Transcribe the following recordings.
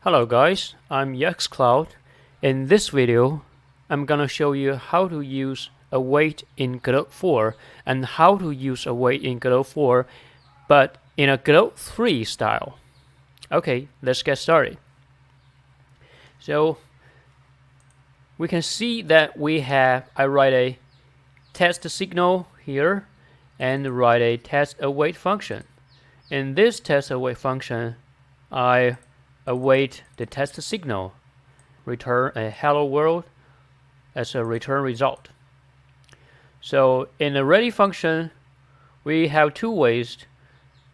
Hello guys, I'm YaxCloud. In this video, I'm gonna show you how to use await in Godot 4 and how to use await in Godot 4 but in a Godot 3 style. Okay, let's get started. So we can see that I write a test signal here and write a test await function. In this test await function, I await the test signal, return a hello world as a return result. So in the ready function, we have two ways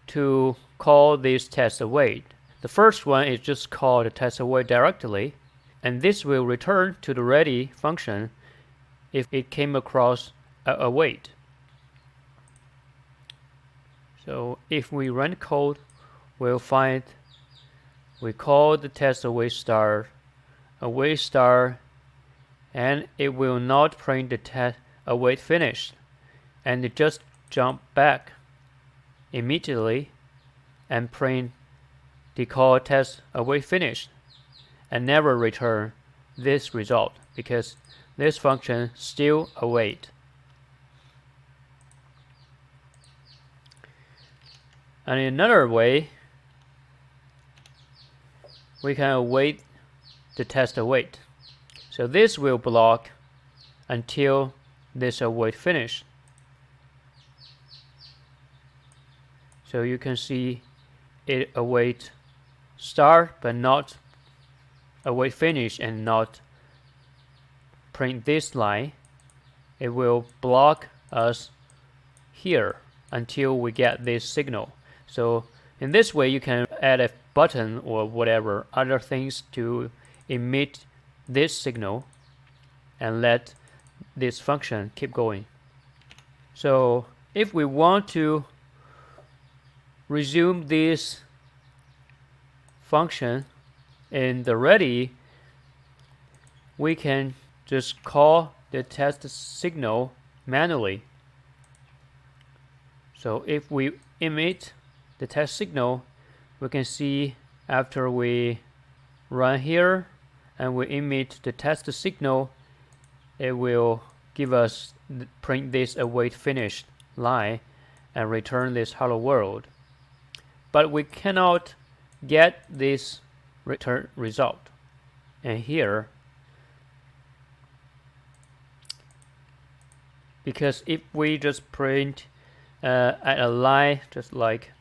to call this test await. The first one is just call the test await directly, and this will return to the ready function if it came across a await. So if we run code, we'll find we call the test await star, and it will not print the test await finished, and it just jump back immediately and print the call test await finished, and never return this result because this function still await. And in another way, we can await the test await. So this will block until this await finish. So you can see it await start but not await finish and not print this line. It will block us here until we get this signal. So in this way you can add a button or whatever other things to emit this signal and let this function keep going. So if we want to resume this function in the ready, we can just call the test signal manually. So if we emit the test signal, we can see after we run here and we emit the test signal, it will give us print this await finished line and return this hello world. But we cannot get this return result. And here, because if we just print at a line just like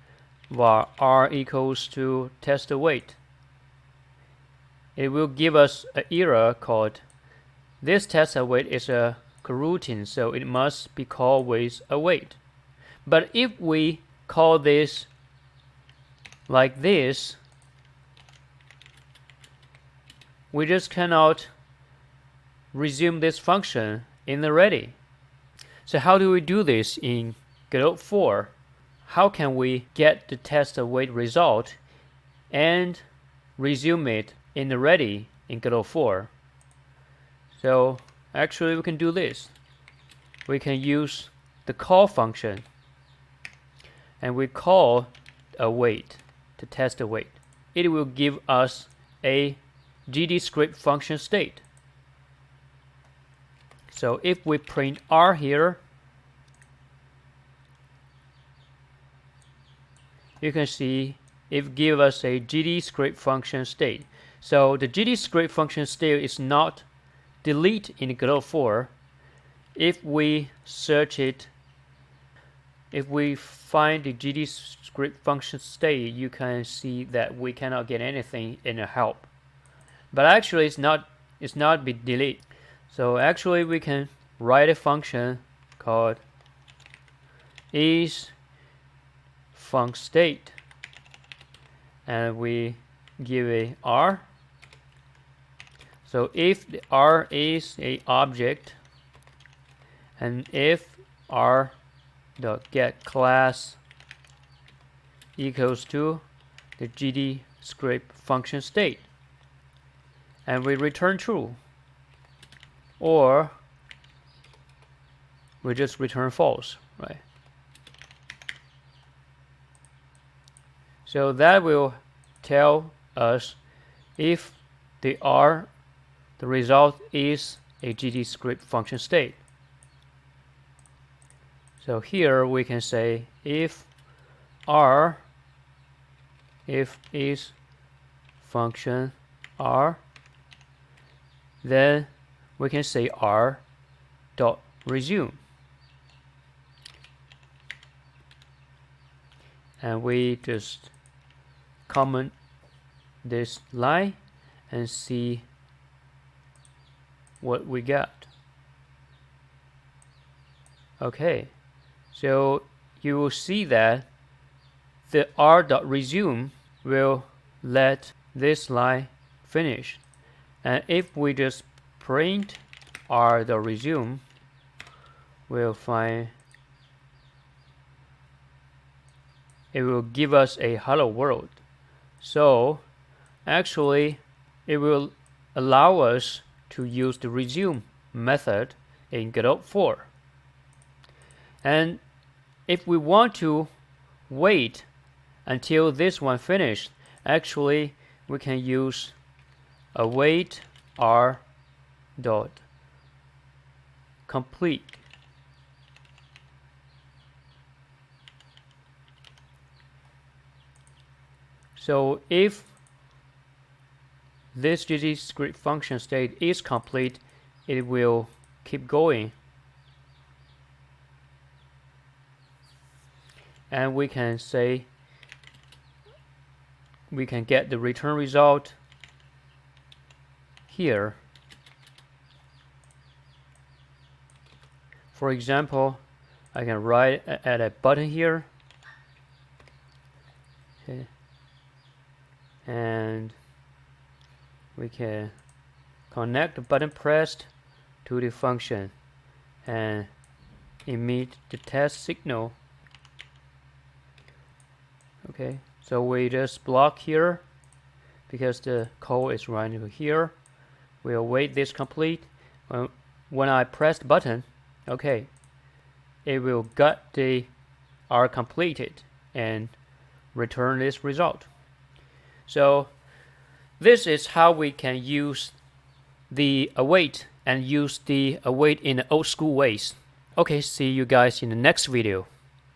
var r equals to test await, it will give us an error called this test await is a coroutine, so it must be called with await. But if we call this like this, we just cannot resume this function in the ready. So how do we do this in Godot 4? How can we get the test await result and resume it in the ready in Godot 4? So actually we can do this. We can use the call function and we call await to test await. It will give us a GDScript function state. So if we print R here, you can see it gives us a GDScript function state. So the GDScript function state is not delete in Godot 4. If we search it, if we find the GDScript function state, you can see that we cannot get anything in the help. But actually it's not be delete. So actually we can write a function called is func state, and we give a R. So if the R is a object, and if R dot get class equals to the GDScript function state, and we return true, or we just return false, right? So that will tell us if the result is a GTScript function state. So here we can say if is function R, then we can say R dot resume, and we just comment this line and see what we got. Okay, so you will see that the r.resume will let this line finish, and if we just print r.resume, we'll find it will give us a hello world. So actually it will allow us to use the resume method in Godot 4. And if we want to wait until this one finished, actually we can use await r dot complete. So if this GTScript function state is complete, it will keep going, and we can say we can get the return result here. For example, I can add a button here, okay, and we can connect the button pressed to the function and emit the test signal. Okay, so we just block here because the code is running here. We'll wait this complete. When I press the button, okay, it will get the R completed and return this result. So this is how we can use the await and use the await in the old school ways. Okay, see you guys in the next video.